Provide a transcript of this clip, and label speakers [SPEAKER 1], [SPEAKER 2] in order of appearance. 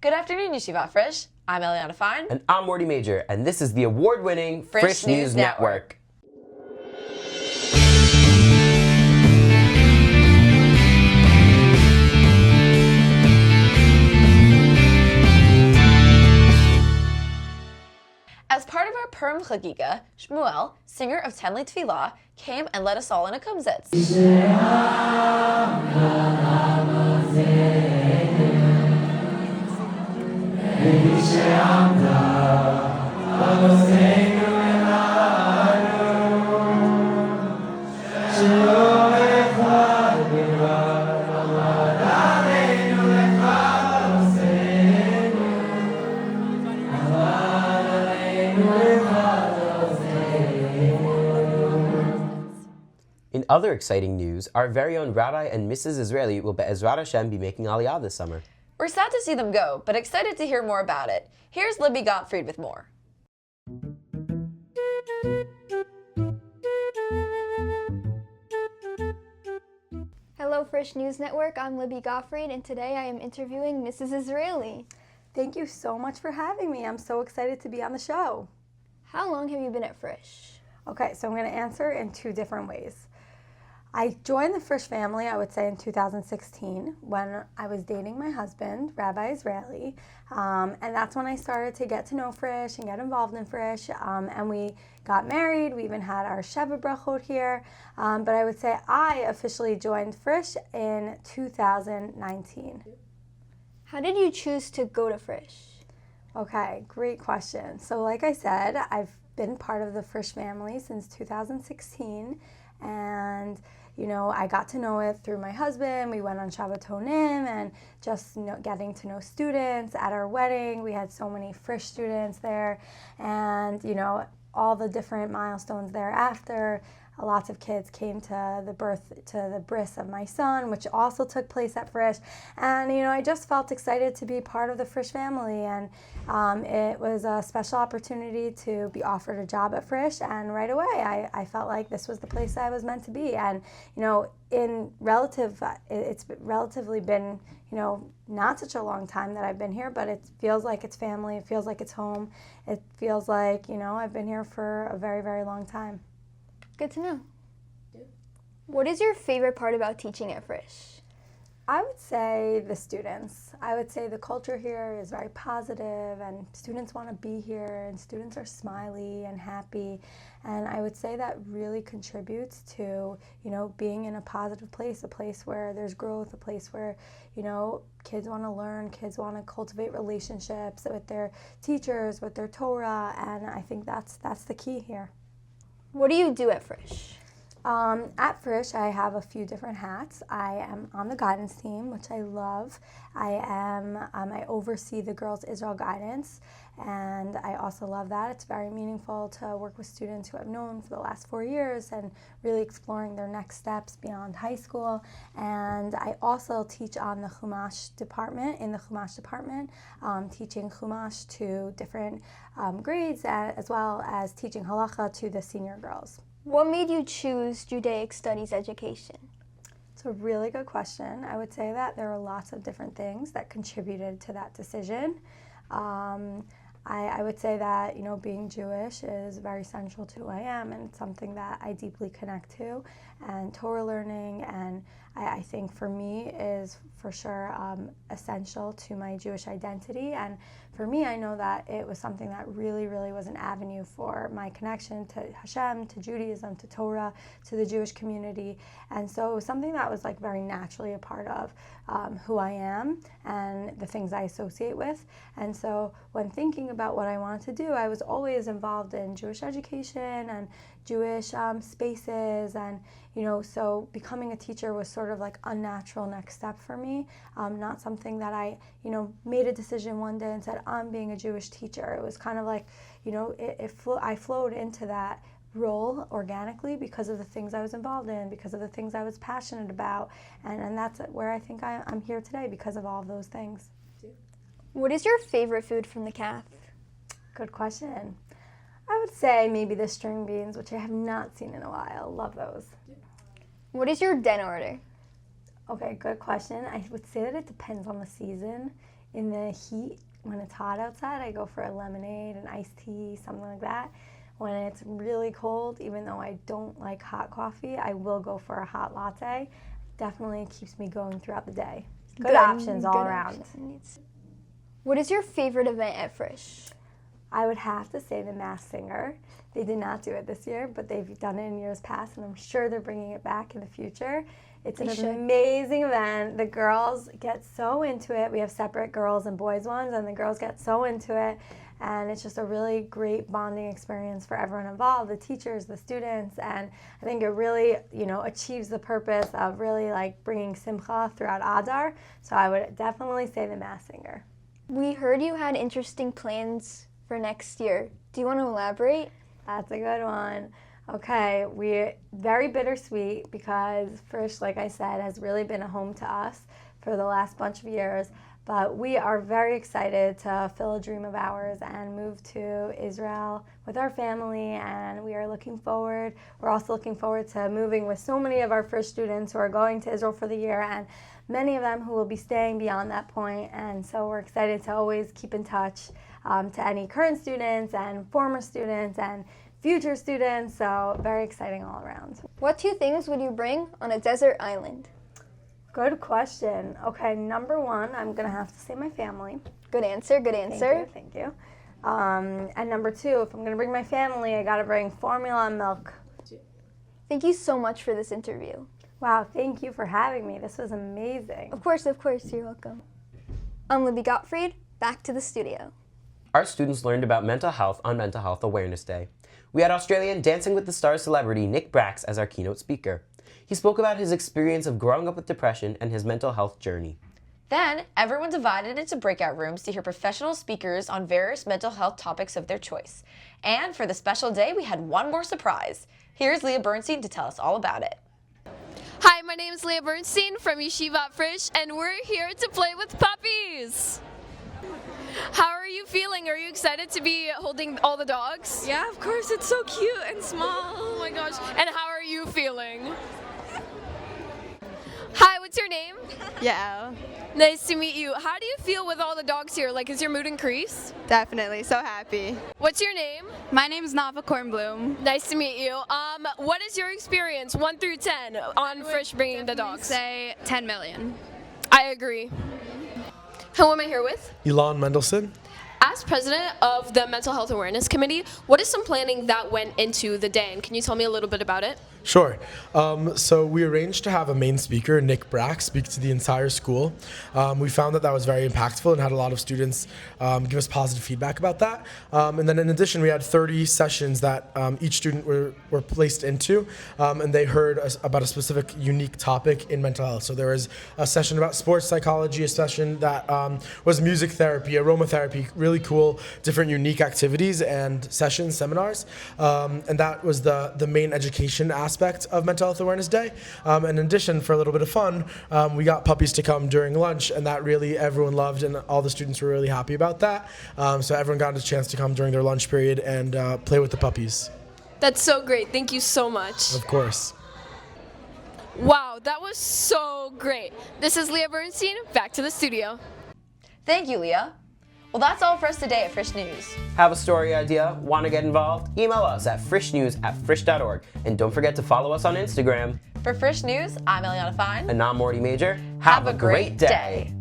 [SPEAKER 1] Good afternoon, Yeshivat Frisch. I'm Eliana Fine.
[SPEAKER 2] And I'm Morty Major, and this is the award-winning Frisch News Network.
[SPEAKER 1] As part of our Purim Chagiga, Shmuel, singer of Tenley Tfilah, came and led us all in a kumzitz.
[SPEAKER 2] In other exciting news, our very own Rabbi and Mrs. Israeli will Be'ezrat Hashem be making Aliyah this summer.
[SPEAKER 1] We're sad to see them go, but excited to hear more about it. Here's Libby Gottfried with more.
[SPEAKER 3] Hello, Frisch News Network. I'm Libby Gottfried, and today I am interviewing Mrs. Israeli.
[SPEAKER 4] Thank you so much for having me. I'm so excited to be on the show.
[SPEAKER 3] How long have you been at Frisch?
[SPEAKER 4] Okay, so I'm going to answer in two different ways. I joined the Frisch family, I would say, in 2016 when I was dating my husband, Rabbi Israeli, and that's when I started to get to know Frisch and get involved in Frisch, and we got married. We even had our Sheva Brachot here, but I would say I officially joined Frisch in 2019.
[SPEAKER 3] How did you choose to go to Frisch?
[SPEAKER 4] Okay, great question. So like I said, I've been part of the Frisch family since 2016, and I got to know it through my husband. We went on Shabbatonim and just getting to know students. At our wedding, we had so many Frisch students there, and all the different milestones thereafter. Lots of kids came to the bris of my son, which also took place at Frisch. And, I just felt excited to be part of the Frisch family. And it was a special opportunity to be offered a job at Frisch. And right away, I felt like this was the place I was meant to be. And, it's relatively been, not such a long time that I've been here, but it feels like it's family. It feels like it's home. It feels like, I've been here for a very, very long time.
[SPEAKER 3] Good to know. What is your favorite part about teaching at Frisch?
[SPEAKER 4] I would say the students. I would say the culture here is very positive, and students want to be here, and students are smiley and happy. And I would say that really contributes to, being in a positive place, a place where there's growth, a place where, kids want to learn, kids want to cultivate relationships with their teachers, with their Torah, and I think that's the key here.
[SPEAKER 3] What do you do at Frisch?
[SPEAKER 4] At Frisch, I have a few different hats. I am on the guidance team, which I love. I oversee the Girls Israel guidance, and I also love that. It's very meaningful to work with students who I've known for the last 4 years and really exploring their next steps beyond high school. And I also teach on the Chumash department, teaching Chumash to different grades, as well as teaching halacha to the senior girls.
[SPEAKER 3] What made you choose Judaic Studies education?
[SPEAKER 4] It's a really good question. I would say that there are lots of different things that contributed to that decision. I would say that, being Jewish is very central to who I am, and it's something that I deeply connect to. And Torah learning, and I think for me, is for sure essential to my Jewish identity. And for me, I know that it was something that really, really was an avenue for my connection to Hashem, to Judaism, to Torah, to the Jewish community. And so it was something that was very naturally a part of who I am and the things I associate with. And so when thinking about what I wanted to do, I was always involved in Jewish education and Jewish spaces, and so becoming a teacher was sort of like a natural next step for me, not something that I made a decision one day and said, I'm being a Jewish teacher. It was kind of like, I flowed into that role organically because of the things I was involved in, because of the things I was passionate about, and that's where I think I'm here today, because of all of those things.
[SPEAKER 3] What is your favorite food from the calf?
[SPEAKER 4] Good question. I would say maybe the string beans, which I have not seen in a while. Love those.
[SPEAKER 3] What is your den order?
[SPEAKER 4] Okay, good question. I would say that it depends on the season. in the heat, when it's hot outside, I go for a lemonade, an iced tea, something like that. When it's really cold, even though I don't like hot coffee, I will go for a hot latte. Definitely keeps me going throughout the day. Good options all around.
[SPEAKER 3] Options. What is your favorite event at Frisch?
[SPEAKER 4] I would have to say the Masked Singer. They did not do it this year, but they've done it in years past, and I'm sure they're bringing it back in the future. It's an amazing event. The girls get so into it. We have separate girls and boys ones, and the girls get so into it. And it's just a really great bonding experience for everyone involved, the teachers, the students, and I think it really, achieves the purpose of really like bringing simcha throughout Adar. So I would definitely say the Masked Singer.
[SPEAKER 3] We heard you had interesting plans for next year. Do you want to elaborate?
[SPEAKER 4] That's a good one. Okay, we're very bittersweet because Frisch, like I said, has really been a home to us for the last bunch of years. But we are very excited to fill a dream of ours and move to Israel with our family, and we are looking forward. We're also looking forward to moving with so many of our Frisch students who are going to Israel for the year, and many of them who will be staying beyond that point. And so we're excited to always keep in touch to any current students and former students and future students. So very exciting all around.
[SPEAKER 3] What 2 things would you bring on a desert island?
[SPEAKER 4] Good question. Okay, number 1, I'm going to have to say my family.
[SPEAKER 3] Good answer, good answer.
[SPEAKER 4] Thank you. And number 2, if I'm going to bring my family, I got to bring formula and milk.
[SPEAKER 3] Thank you so much for this interview.
[SPEAKER 4] Wow, thank you for having me. This was amazing.
[SPEAKER 3] Of course, you're welcome. I'm Libby Gottfried, back to the studio.
[SPEAKER 2] Our students learned about mental health on Mental Health Awareness Day. We had Australian Dancing with the Stars celebrity Nick Brax as our keynote speaker. He spoke about his experience of growing up with depression and his mental health journey.
[SPEAKER 1] Then, everyone divided into breakout rooms to hear professional speakers on various mental health topics of their choice. And for the special day, we had one more surprise. Here's Leah Bernstein to tell us all about it.
[SPEAKER 5] Hi, my name is Leah Bernstein from Yeshivat Frisch, and we're here to play with puppies. How are you feeling? Are you excited to be holding all the dogs?
[SPEAKER 6] Yeah, of course. It's so cute and small.
[SPEAKER 5] Oh my gosh. And how are you feeling? Hi, what's your name?
[SPEAKER 6] Yeah,
[SPEAKER 5] Nice to meet you. How do you feel with all the dogs here? Like, is your mood increased?
[SPEAKER 6] definitely. So happy.
[SPEAKER 5] What's your name?
[SPEAKER 6] My name's Nava Kornblum.
[SPEAKER 5] Nice to meet you. What is your experience, 1 through 10, on Frisch bringing the dogs?
[SPEAKER 6] Say 10 million.
[SPEAKER 5] I agree. Who am I here with?
[SPEAKER 7] Elon Mendelsohn.
[SPEAKER 5] As president of the Mental Health Awareness Committee, what is some planning that went into the day, and can you tell me a little bit about it?
[SPEAKER 7] Sure. So we arranged to have a main speaker, Nick Brax, speak to the entire school. We found that was very impactful and had a lot of students give us positive feedback about that. And then in addition, we had 30 sessions that each student were placed into, and they heard about a specific unique topic in mental health. So there was a session about sports psychology, a session that was music therapy, aromatherapy, really cool, different unique activities and sessions, seminars. And that was the main education aspect of Mental Health Awareness Day. And in addition, for a little bit of fun, we got puppies to come during lunch, and that really everyone loved, and all the students were really happy about that. So everyone got a chance to come during their lunch period and play with the puppies.
[SPEAKER 5] That's so great. Thank you so much.
[SPEAKER 7] Of course.
[SPEAKER 5] Wow, that was so great. This is Leah Bernstein, back to the studio.
[SPEAKER 1] Thank you, Leah. Well, that's all for us today at Frisch News.
[SPEAKER 2] Have a story idea? Want to get involved? Email us at frischnews@frisch.org. And don't forget to follow us on Instagram.
[SPEAKER 1] For Frisch News, I'm Eliana Fine.
[SPEAKER 2] And I'm Morty Major.
[SPEAKER 1] Have a great day.